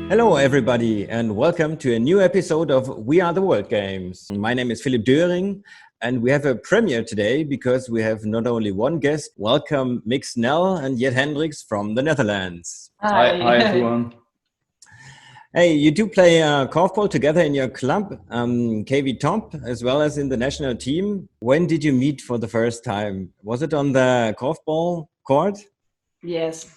Hello everybody and welcome to a new episode of We Are the World Games. My name is Philip Döring and we have a premiere today because we have not only one guest. Welcome Mick Snel Jet Hendriks from the Netherlands. Hi everyone. Hey, you do play Korfball together in your club, KV Top, as well as in the national team. When did you meet for the first time? Was it on the Korfball court? Yes.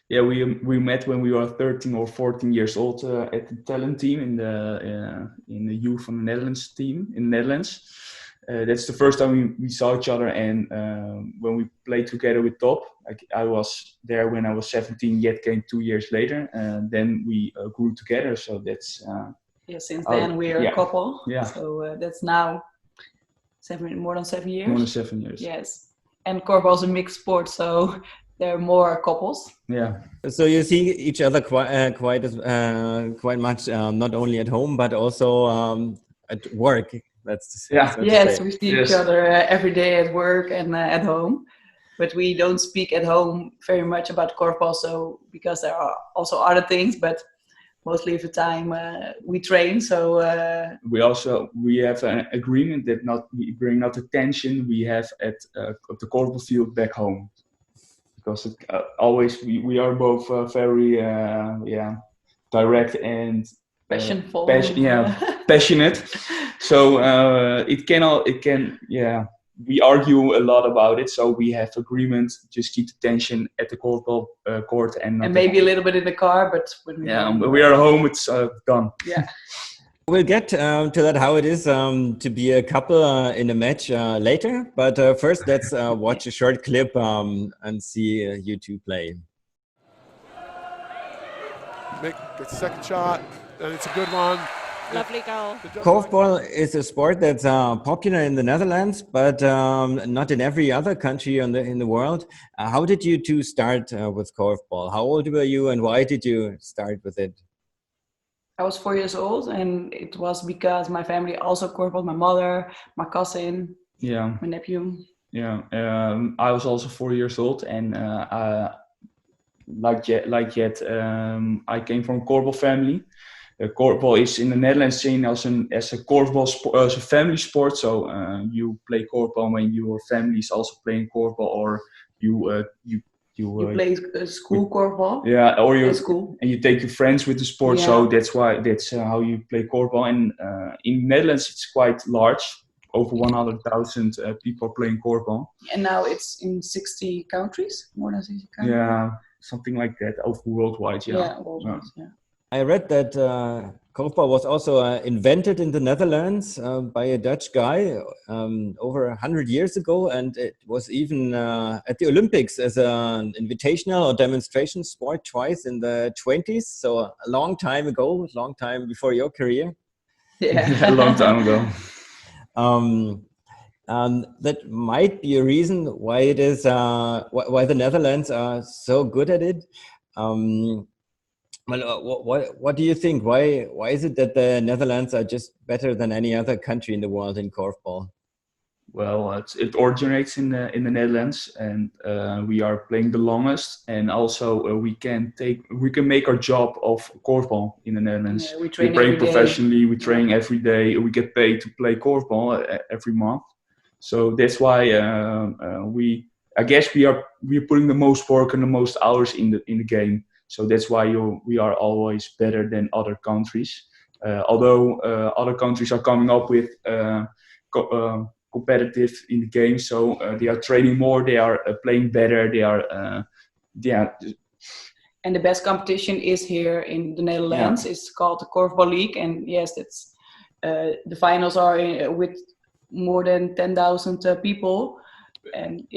Yeah, we met when we were 13 or 14 years old at the talent team in the youth from the Netherlands team in the Netherlands. That's the first time we saw each other, and when we played together with Top, I was there when I was 17. Jet came 2 years later, and then we grew together. So that's since then we are a couple. Yeah. So that's now more than 7 years. More than 7 years. Yes, and Korfball is a mixed sport, so there are more couples. Yeah. So you see each other quite much, not only at home but also at work. Yes, we see each other every day at work and at home, but we don't speak at home very much about Korfball. So because there are also other things, but mostly of the time we train. So we have an agreement that we bring not the tension we have at the Korfball field back home. Because always we are both very direct and passionate. So we argue a lot about it. So we have agreement just keep the tension at the Korfball court and maybe a little bit in the car, but when we are home, it's done. Yeah. We'll get to that, how it is to be a couple in a match later. But first, let's watch a short clip and see you two play. Mick gets the second shot, and it's a good one. Lovely goal. Korfball is a sport that's popular in the Netherlands, but not in every other country in the world. How did you two start with Korfball? How old were you, and why did you start with it? I was 4 years old, and it was because my family also Korfball. My mother, my cousin, my nephew. Yeah, I was also 4 years old, and like Jet, I came from a Korfball family. Korfball is in the Netherlands seen as a Korfball as a family sport. So you play Korfball when your family is also playing Korfball, or you play school Korfball. Yeah, or school, and you take your friends with the sport. Yeah. So that's how you play Korfball. And in the Netherlands, it's quite large. Over 100,000 people playing Korfball. And now it's in 60 countries, more than 60 countries. Yeah, something like that. Over worldwide. Yeah, worldwide. Yeah. I read that Korfball was also invented in the Netherlands by a Dutch guy over 100 years ago, and it was even at the Olympics as an invitational or demonstration sport twice in the 20s. So a long time ago, a long time before your career. Yeah, a long time ago. That might be a reason why it is why the Netherlands are so good at it. Well, what do you think? Why is it that the Netherlands are just better than any other country in the world in Korfball? Well, it originates in the Netherlands, and we are playing the longest. And also, we can make our job of Korfball in the Netherlands. Yeah, we train professionally. We train every day. We get paid to play Korfball every month. So that's why I guess we are putting the most work and the most hours in the game. So that's why we are always better than other countries. Although other countries are coming up with competitive in the game, so they are training more, they are playing better, they are And the best competition is here in the Netherlands. Yeah. It's called the Korfball League, and yes, it's the finals are with more than 10,000 people, and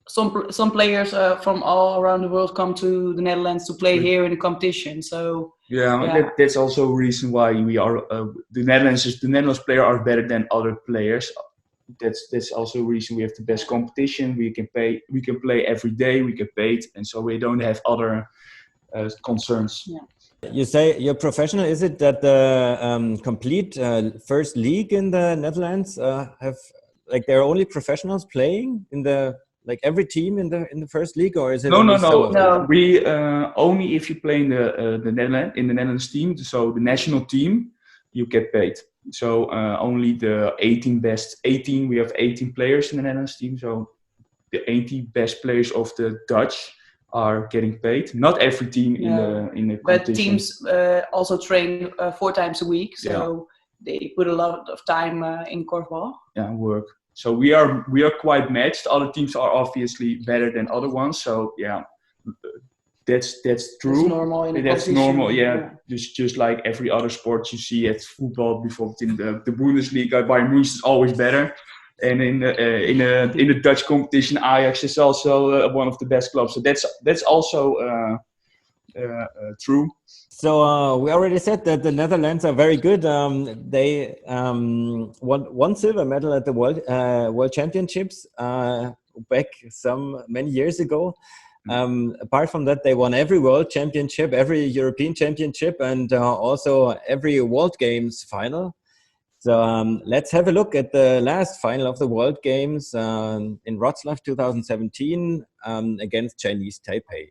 some players from all around the world come to the Netherlands to play here in the competition. So that's also a reason why we are the Netherlands players are better than other players. That's also a reason we have the best competition. We can play every day, we get paid, and so we don't have other concerns. Yeah. You say you're professional. Is it that the complete first league in the Netherlands have there are only professionals playing in the like every team in the first league, or is it No. only some of them? No. We only if you play in the Netherlands team, so the national team, you get paid. So only the 18 best 18. We have 18 players in the Netherlands team. So the 80 best players of the Dutch are getting paid. Not every team in the competition. But teams also train 4 times a week, so they put a lot of time in korfball. Yeah, work. So we are quite matched. Other teams are obviously better than other ones. So yeah, that's true. That's normal in a That's competition. normal. Yeah, just like every other sport you see at football. Before in the Bundesliga, Bayern Munich is always better. And in the Dutch competition, Ajax is also one of the best clubs. So that's also true. So we already said that the Netherlands are very good. They won 1 silver medal at the World Championships back many years ago. Apart from that, they won every World Championship, every European Championship, and also every World Games final. So let's have a look at the last final of the World Games in Wrocław 2017 against Chinese Taipei.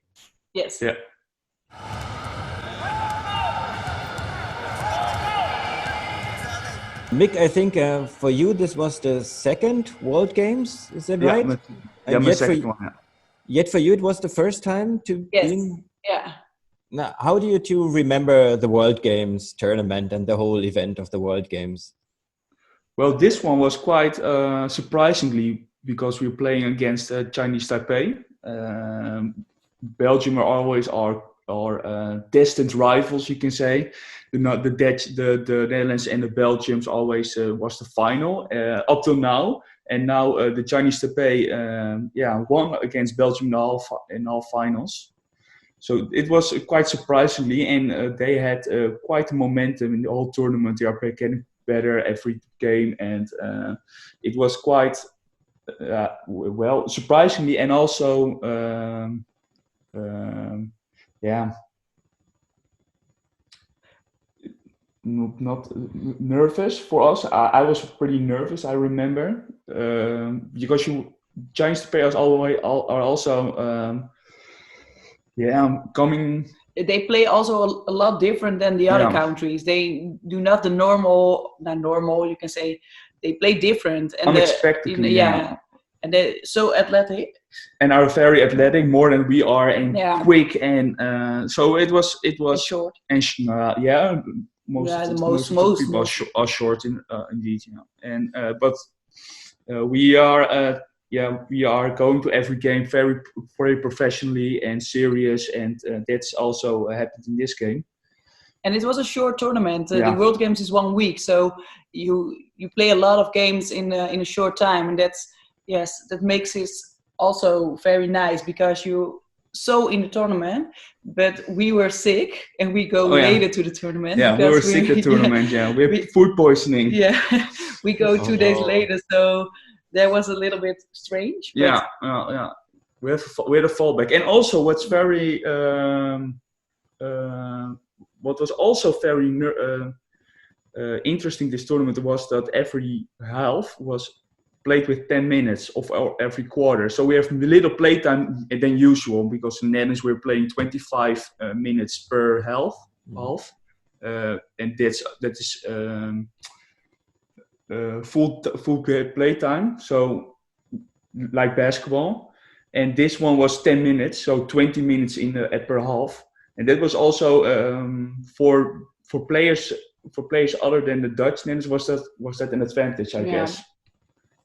Yes. Yeah. Mick, I think for you this was the second World Games, is that right? Yeah, my second one. Yet for you it was the first time to be. Yeah. Now, how do you two remember the World Games tournament and the whole event of the World Games? Well, this one was quite surprisingly because we were playing against Chinese Taipei. Belgium are always our distant rivals, you can say. The Netherlands and the Belgians always was the final up till now. And now the Chinese Taipei won against Belgium in all finals. So it was quite surprisingly, and they had quite a momentum in the whole tournament. They are getting better every game, and it was quite well surprisingly, and also not nervous for us. I was pretty nervous, I remember, because Chinese players are also coming. They play also a lot different than the other countries. They do not not normal, you can say. They play different. And unexpectedly, and they're so athletic. And are very athletic, more than we are, and quick, and so it was short. And most people are short indeed. And but we are going to every game very, very professionally and serious, and that's also happened in this game. And it was a short tournament. The World Games is 1 week, so you play a lot of games in a short time, and that makes it also very nice because you so in the tournament. But we were sick, and we go later to the tournament. Yeah, we were sick at the tournament. We had food poisoning. Yeah, we go 2 days later, so. That was a little bit strange. But We had a fallback, and also what's very, what was also very interesting this tournament was that every half was played with 10 minutes of every quarter. So we have a little playtime than usual because in the Netherlands we're playing 25 minutes per half, and that is. Full playtime, so like basketball, and this one was 10 minutes, so 20 minutes at per half, and that was also for players other than the Dutch. Then was that an advantage, I guess,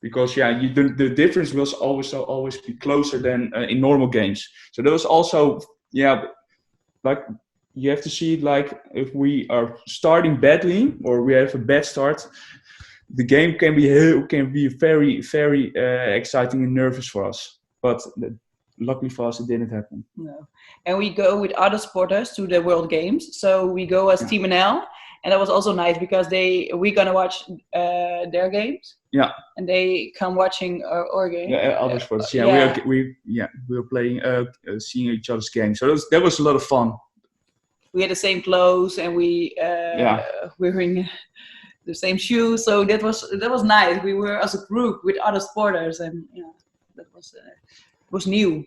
because the difference will always be closer than in normal games. So that was also like you have to see it like if we are starting badly or we have a bad start. The game can be very, very exciting and nervous for us, but luckily for us, it didn't happen. No, and we go with other sporters to the World Games. So we go as Team NL, and that was also nice because we're gonna watch their games. Yeah, and they come watching our game. Yeah, other sports. We were playing, seeing each other's games. So that was a lot of fun. We had the same clothes, and we were wearing the same shoes, so that was nice. We were as a group with other sporters, and that was was new.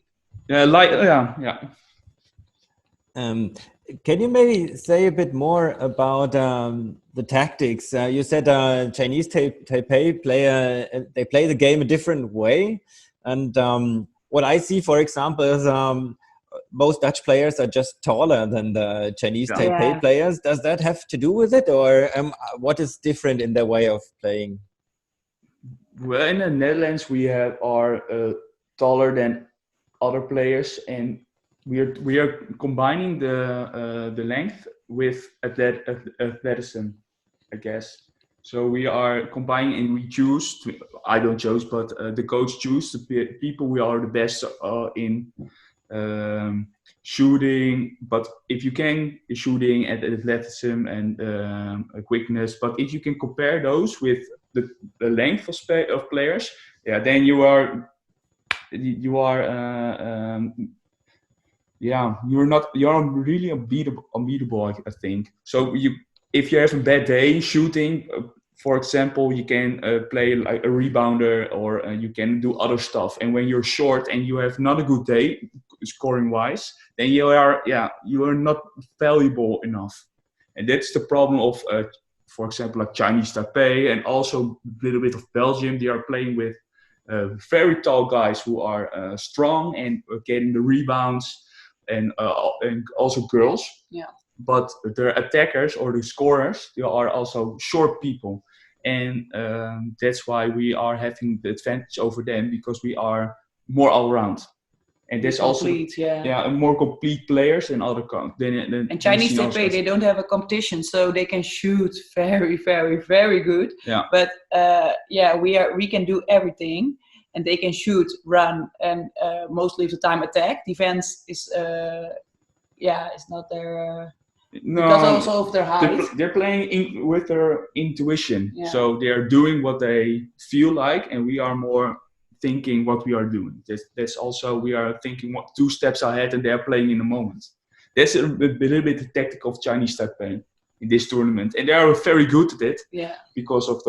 Yeah. Can you maybe say a bit more about the tactics? You said Chinese Taipei they play the game a different way, and what I see, for example, is most Dutch players are just taller than the Chinese Taipei players. Does that have to do with it, or what is different in their way of playing? Well, in the Netherlands, we are taller than other players, and we are combining the length with athleticism, I guess. So we are combining, and we choose. I don't choose, but the coach choose the people we are the best in shooting. But if you can shooting and athleticism and quickness, but if you can compare those with the length of players, then you are you're really unbeatable, I think. So if you have a bad day shooting, for example, you can play like a rebounder, or you can do other stuff. And when you're short and you have not a good day scoring wise, then you are not valuable enough. And that's the problem of for example, like Chinese Taipei, and also a little bit of Belgium. They are playing with very tall guys who are strong and getting the rebounds, and also girls. Yeah. But the attackers or the scorers, they are also short people, and that's why we are having the advantage over them, because we are more all round. And that's complete, also more complete players than other than and Chinese Taipei, they don't have a competition, so they can shoot very, very, very good. Yeah. But we can do everything, and they can shoot, run, and mostly of the time attack. Defense is it's not their because also of their height. They're playing with their intuition, so they are doing what they feel like, and we are more thinking what we are doing. That's also, we are thinking 2 steps ahead, and they are playing in the moment. That's a little bit the tactic of Chinese Taipei in this tournament, and they are very good at it. Yeah. Because of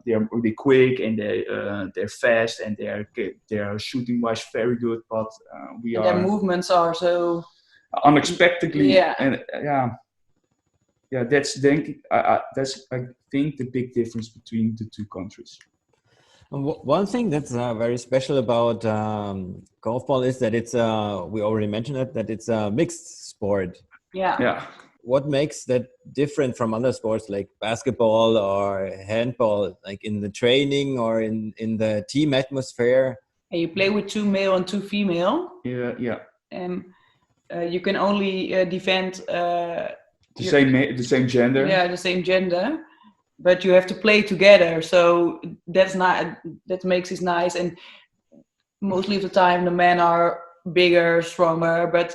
they're quick, and they're fast, and they are shooting wise very good. But their movements are so unexpectedly. Yeah. And that's I think the big difference between the 2 countries. One thing that's very special about Korfball is that it's we already mentioned it, that it's a mixed sport. Yeah. What makes that different from other sports like basketball or handball, like in the training or in the team atmosphere? And you play with 2 male and 2 female. Yeah. And you can only defend the same gender. Yeah, the same gender. But you have to play together, so that makes it nice. And mostly of the time, the men are bigger, stronger, but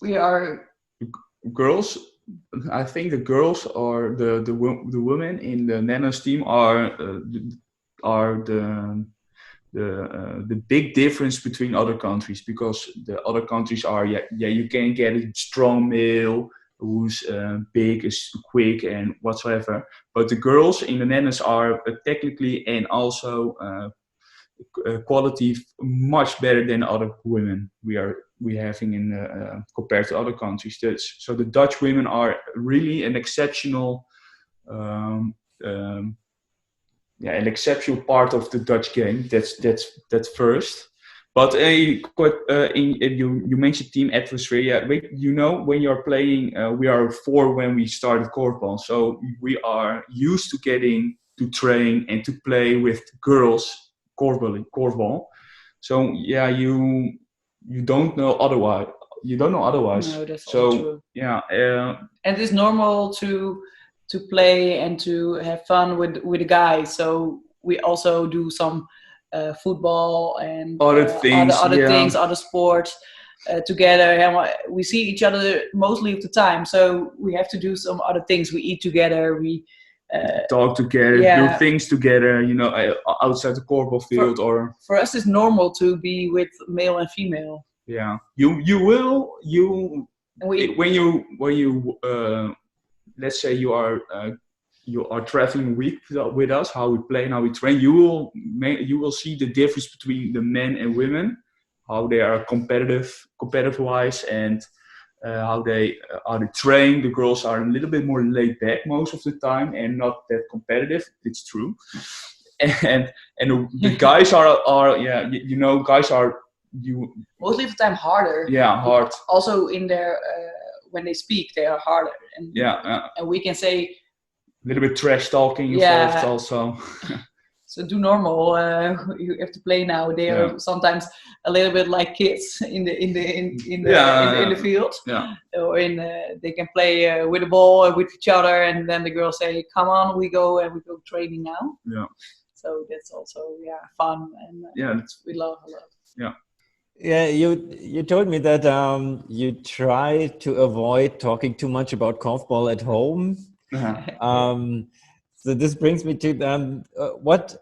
we are girls. I think the girls or the women in the Netherlands team are the big difference between other countries, because the other countries are you can get a strong male who's big, is quick, and whatsoever. But the girls in the Netherlands are technically and also quality much better than other women we having in compared to other countries. So the Dutch women are really an exceptional, an exceptional part of the Dutch game. That's first. But you mentioned team atmosphere. Yeah, when you're playing, we are 4 when we started Korfball, so we are used to getting to train and to play with girls Korfball. So you don't know otherwise. No, that's also true. Yeah, and it's normal to play and to have fun with the guys. So we also do some football and other things, other sports together. And we see each other mostly of the time, so we have to do some other things. We eat together, we talk together, do things together, outside the korfball field. For us, it's normal to be with male and female. Yeah, when you let's say you are traveling with us, how we play and how we train, you will see the difference between the men and women how they are competitive wise, and how they train. The girls are a little bit more laid back most of the time and not that competitive. It's true. And the guys are guys are mostly of the time harder. Yeah, hard. Also in their when they speak, they are harder. And and we can say a little bit trash talking involved also. So do normal. You have to play now. They are sometimes a little bit like kids in the field. Yeah. Or they can play with the ball with each other, and then the girls say, "Come on, we go training now." Yeah. So that's also fun, and we love a lot. Yeah. Yeah, you told me that you try to avoid talking too much about Korfball at home. So this brings me to what's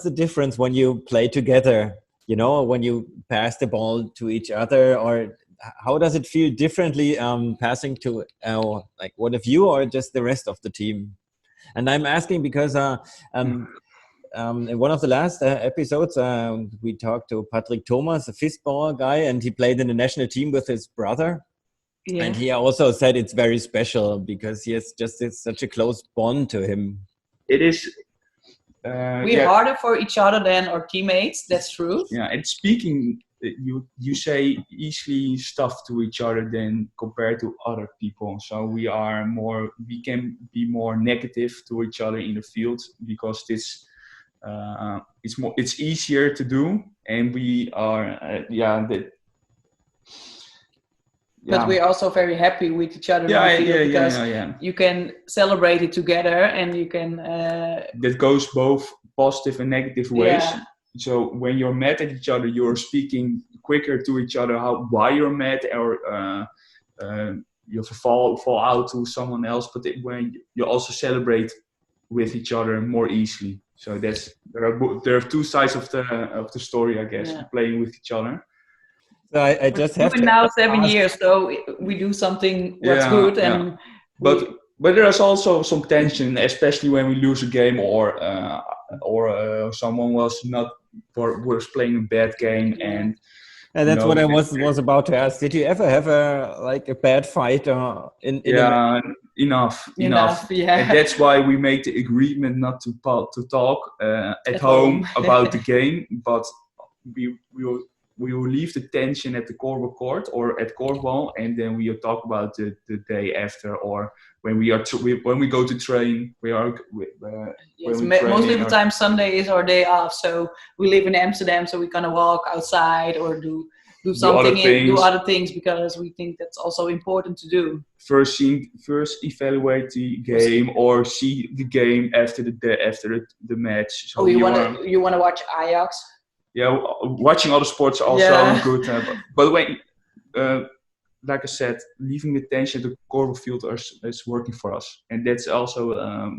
the difference when you play together? You know, when you pass the ball to each other, or how does it feel differently passing to like one of you or just the rest of the team? And I'm asking because in one of the last episodes, we talked to Patrick Thomas, a fistball guy, and he played in the national team with his brother. Yeah. And he also said it's very special because he has just such a close bond to him. It is. We're harder for each other than our teammates. That's true. Yeah, and speaking, you say easily stuff to each other than compared to other people. So we can be more negative to each other in the field because it's easier to do, and we are But we're also very happy with each other because you can celebrate it together, and you can. That goes both positive and negative ways. Yeah. So when you're mad at each other, you're speaking quicker to each other why you're mad, or you fall out to someone else. But when you also celebrate with each other more easily. So there are two sides of the story, I guess, playing with each other. So I just have to now 7 years, so we do something that's good, and but there is also some tension, especially when we lose a game or someone was playing a bad game, and that's what I was about to ask. Did you ever have a bad fight enough. Yeah. And that's why we made the agreement not to talk at home about the game, but we will leave the tension at the Korfball court or at Korfball, and then we will talk about the day after, or when we go to train. Mostly the time Sunday is our day off, so we live in Amsterdam, so we kind of walk outside or do something, do other things, because we think that's also important to do. First evaluate the game or see the game after the match. So you want to watch Ajax? Yeah, watching other sports also good. But when, like I said, leaving the tension to the Korfball field is working for us, and that's also a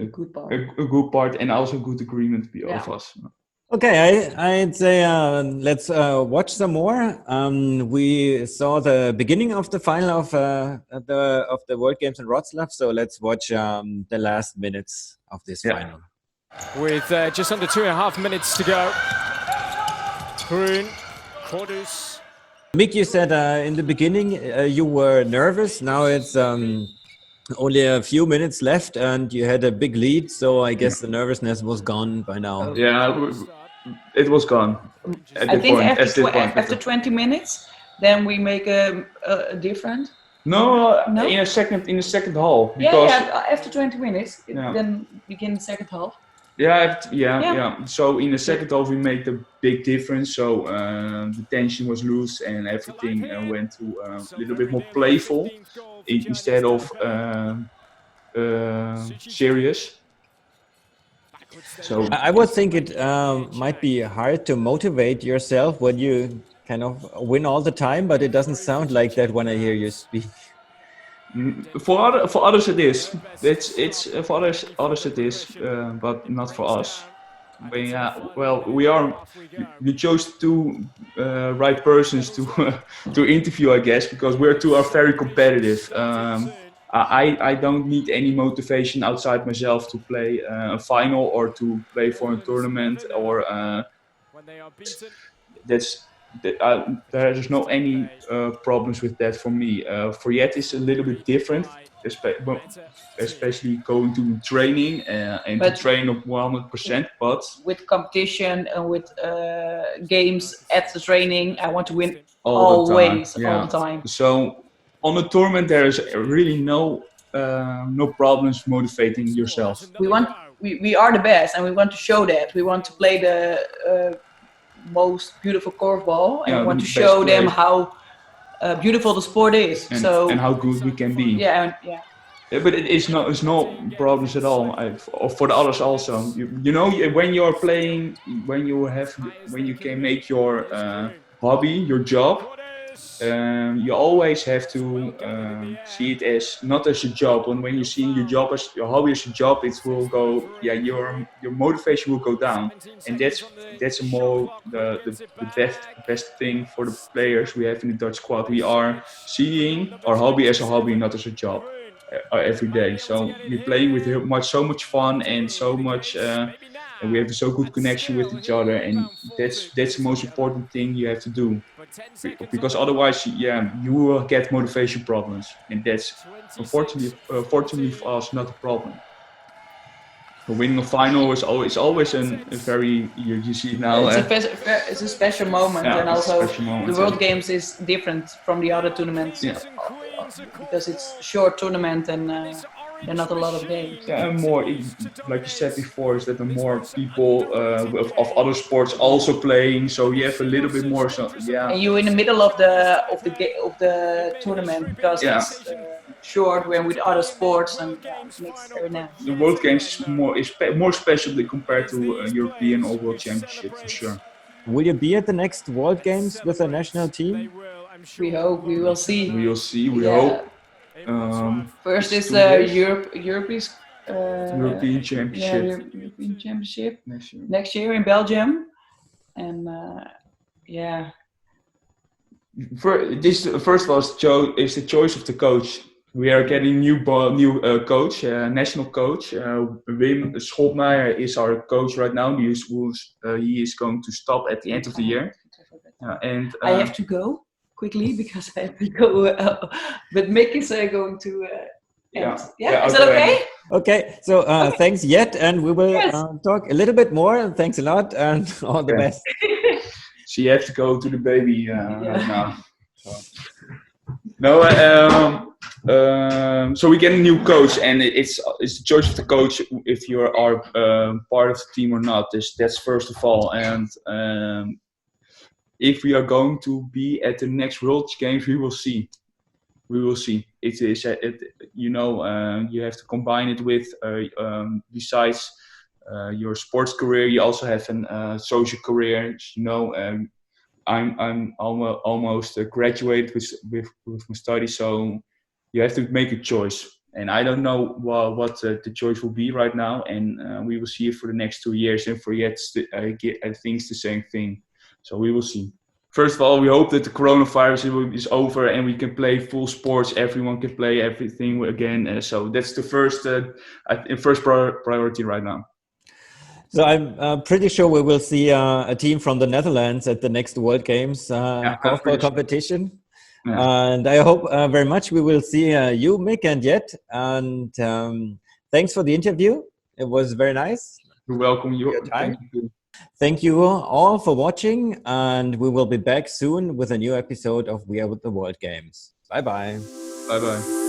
good part. A good part, and also a good agreement of us. Okay, I'd say let's watch some more. We saw the beginning of the final of the World Games in Wrocław, so let's watch the last minutes of this final. With just under 2.5 minutes to go. Groen, Cordus. Mick, you said in the beginning you were nervous. Now it's only a few minutes left and you had a big lead, so I guess the nervousness was gone by now. Yeah, it was gone. After 20 minutes, then we make a different. No, in the second half. Because after 20 minutes, then begin the second half. Yeah. So in the second half, we made a big difference. So the tension was loose and everything went to a little bit more playful instead of serious. So I would think it might be hard to motivate yourself when you kind of win all the time, but it doesn't sound like that when I hear you speak. For others it is. It's for others it is, but not for us. We chose two right persons to interview, I guess, because we are very competitive. I don't need any motivation outside myself to play a final or to play for a tournament or when they are beaten. There's no any problems with that for me. For Jet is a little bit different, especially going to training and to train up 100%. But with competition and with games at the training, I want to win always, all the time. So on a tournament, there is really no problems motivating yourself. We are the best, and we want to show that. We want to play the most beautiful korfball, and we want to show them how beautiful the sport is. And how good we can be. Yeah. But it's no problems at all. For the others also. You know, when you're playing, when you can make your hobby your job, you always have to see it as not as a job. And when you see your job as your hobby as a job, it will go. Yeah, your motivation will go down, and that's the best thing for the players we have in the Dutch squad. We are seeing our hobby as a hobby, not as a job. Every day, so we're playing with so much fun and so much, and we have a so good connection with each other, and that's the most important thing you have to do, because otherwise, you will get motivation problems, and that's fortunately for us not a problem. Winning a final is always a very, you see it now. It's a special moment, and also the World Games is different from the other tournaments. Yeah. Because it's a short tournament and there are not a lot of games. Yeah, and more, like you said before, is that the more people of other sports also playing, so you have a little bit more. So yeah. And you're in the middle of the tournament because it's short when with other sports, and it makes it very nice. The World Games is more special compared to European or World Championship for sure. Will you be at the next World Games with the national team? We hope. We will see. We will see. We hope. First is European Championship. European Championship next year in Belgium, and First of all, is the choice of the coach. We are getting new coach, national coach. Wim Scholtmeijer is our coach right now. He is going to stop at the end of the year. And I have to go quickly because I have to go. But Mick is going to. Is that okay? Okay. So thanks, Jet, and we will talk a little bit more. Thanks a lot, and all the best. So you have to go to the baby right now. So. So we get a new coach, and it's the choice of the coach if you are part of the team or not. That's first of all, and if we are going to be at the next World Games, we will see. We will see. It is, you have to combine it with besides your sports career, you also have a social career. I'm almost graduated with my studies, so you have to make a choice. And I don't know what the choice will be right now, and we will see it for the next 2 years. And for Jet, I think it's the same thing. So we will see. First of all, we hope that the coronavirus is over and we can play full sports. Everyone can play everything again. So that's the first priority right now. So I'm pretty sure we will see a team from the Netherlands at the next World Games korfball competition. Yeah. And I hope very much we will see you, Mick and Jet. And thanks for the interview. It was very nice. You're welcome. Thank you all for watching, and we will be back soon with a new episode of We Are With the World Games. Bye-bye. Bye-bye.